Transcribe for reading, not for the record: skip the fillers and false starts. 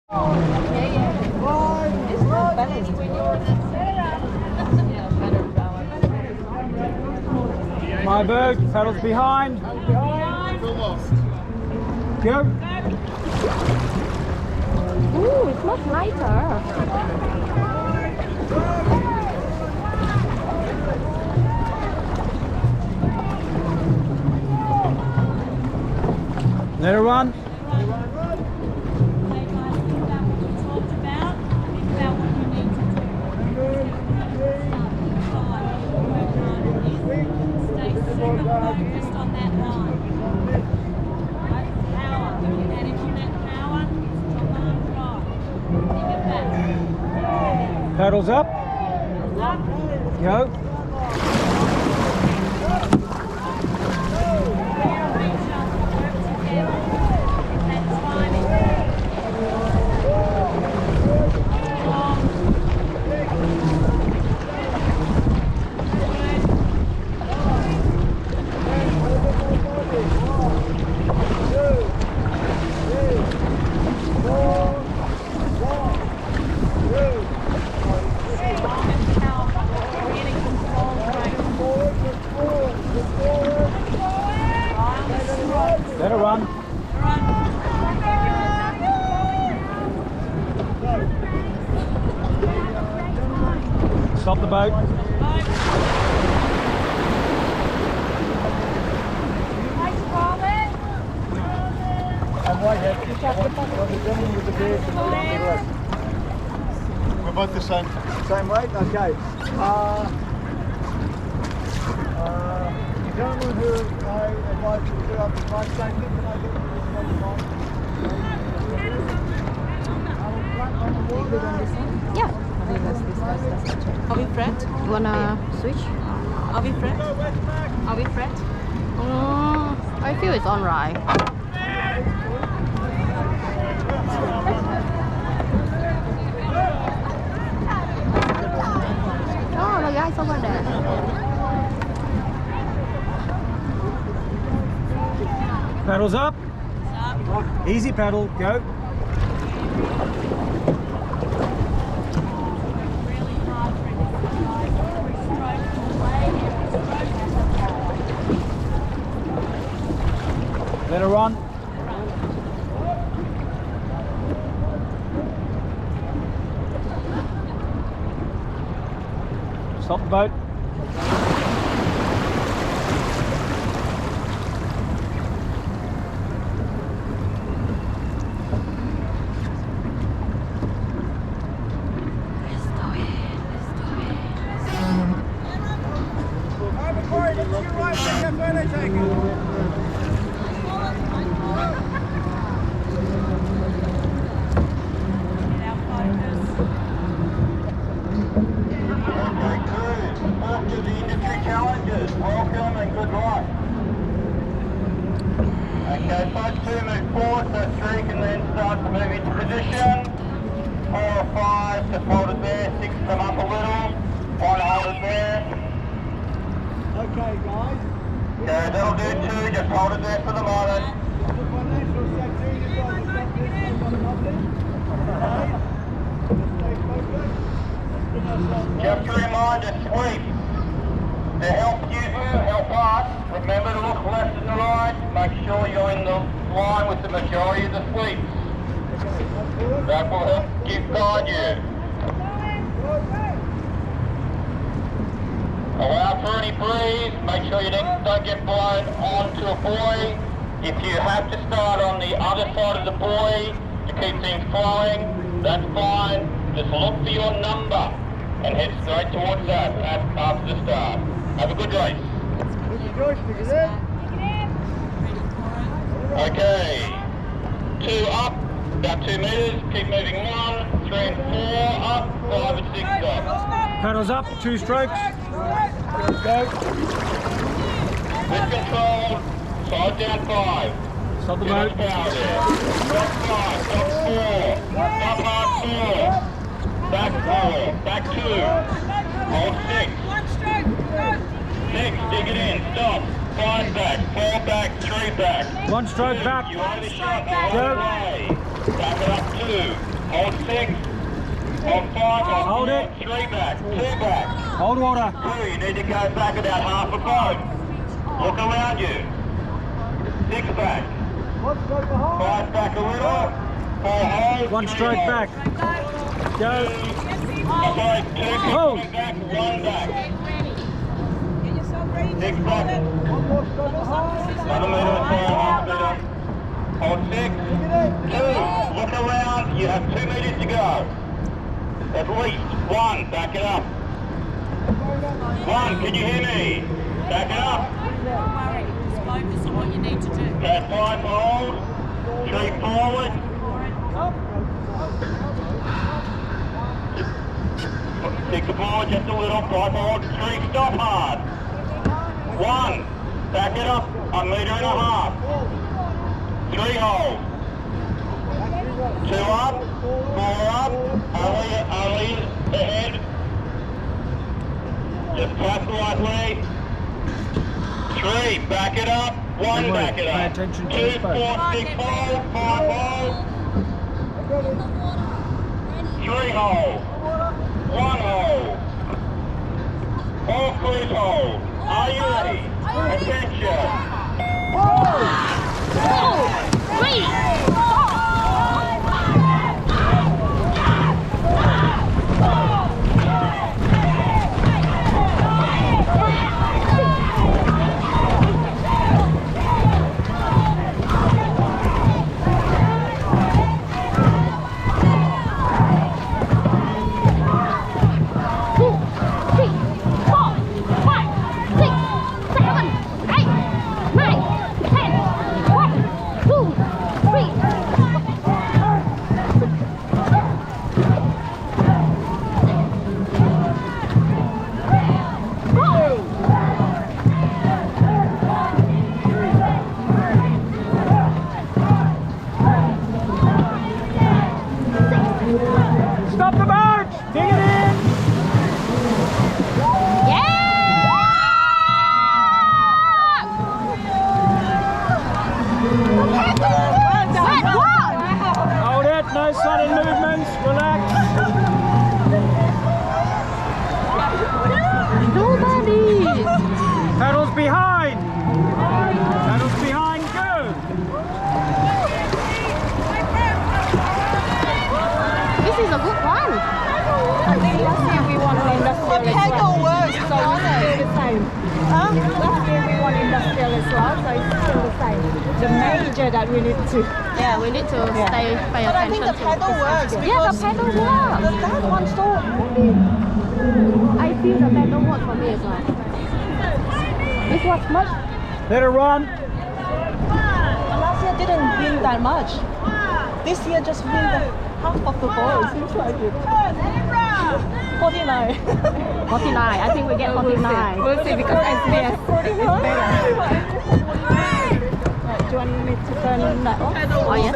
My bird, paddles behind. Go. Ooh, it's much lighter. Let her run. Focused on that line. Power. And if on that power, it's on line drive. Think of that. Paddles up. Up. Go. Let her run. Stop the boat. We're both the same weight? Okay. The gentleman who I advised you to do up the bike safety, can I get you on the bike? Yeah. Are we friends? You wanna switch? Are we friends? Are we friends? I feel it's alright. Oh, the guy's over there. Paddles up. Easy paddle. Go. Let her run. Stop the boat. Welcome and good luck. Okay, first two move forward, so three can then start to move into position. 4 or 5, just hold it there, 6 come up a little, 1 hold it there. Okay, guys. Okay, that'll do 2, just hold it there for the moment. The financial sector, you guys have got this, they've got nothing. Okay? Stay focused. Just a reminder, sweep. To help you, help us, remember to look left and right, make sure you're in the line with the majority of the sweeps. That will help guide you. Allow for any breeze, make sure you don't get blown onto a buoy. If you have to start on the other side of the buoy to keep things flowing, that's fine. Just look for your number and head straight towards that after the start. Have a good race. Okay. 2 up, about 2 metres, keep moving 1, 3 and 4 up, 5 and 6 up. Paddles up, 2 strokes. Go. With control, slide down 5. Stop the Too boat. much power there. Stop 5, stop 4, stop hard 4, back 4, back 2, hold 6. 6, dig it in, stop, 5 back, 4 back, 3 back. 1 stroke back. You overshot the Go. whole way. Back it up 2, Hold 6. Hold 5. Hold it. 3 back. 2 back. Hold water. 2. You need to go back about half a boat. Look around you. 6 back. 5 back a little. 4 hold. 1 3 stroke hold. back. Go. Sorry, 2 keep Hold. coming back. 1 back. 6 back. Another meter and 4.5 meter. Hold 6. 2. Look around. You have 2 meters to go. At least 1. Back it up. 1. Can you hear me? Back it up. Don't worry. Just focus on what you need to do. Okay, 5 hold. 3 forward. Stick the forward just a little. 5 hold. 3 stop hard. 1. Back it up. 1.5 meters. 3 hold. 2 up. 4 up. Only ahead. Just pass the right way. 3. Back it up. 1. Back it Pay up. attention to 2, this 4, boat. 6 hold. 5 hold. 3 hold. 1 hold. All crews hold. Are you ready? Attention. Stop the boat! Dig it in! Hold it, no sudden movements, relax. Nobody. Paddles behind! Paddles behind, go! This is a good one. I think last year we won an industrial. The pedal works, So it's still the same. Huh? Last year we won industrial as well, so it's still the same. The major that we need to. Yeah, we need to pay But I think attention the to. pedal works Yeah, the because pedal works. that one stop. I feel the pedal works for me as well. This was much. Let it run. Last year didn't win that much. This year just win the half of the ball. It seems like it. 49. 49. I think we get 49. We'll see because SBS is better. Do you want me to turn that off? Oh, yes.